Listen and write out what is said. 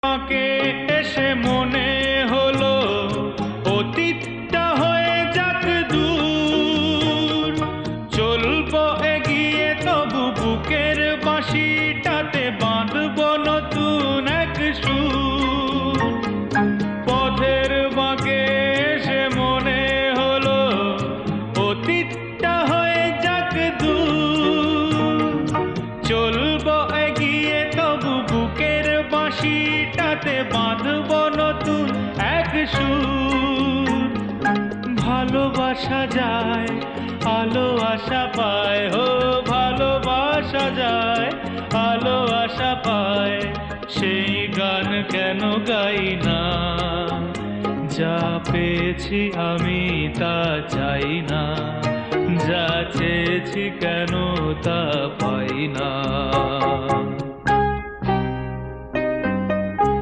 আমাকে এসে মনে হলো অতীতটা হয়ে যাক দূর, চলবো এগিয়ে তবু বুকের বাঁশিটাতে বাঁধবো নতুন এক সুর। পথের বাঁকে এসে মনে হলো অতীতটা হয়ে যাক দূর, চলবো এগিয়ে তবু বুকের বাঁশিটাতে বাঁধবো নতুন এক সুর। ভালোবাসা যায় আলো আশা পায়, হো ভালোবাসা যায় আলো আশা পায়, সেই গান কেন গাই না? যা পেয়েছি আমি তা চাই না, যা চেয়েছি কেন তা পাই না।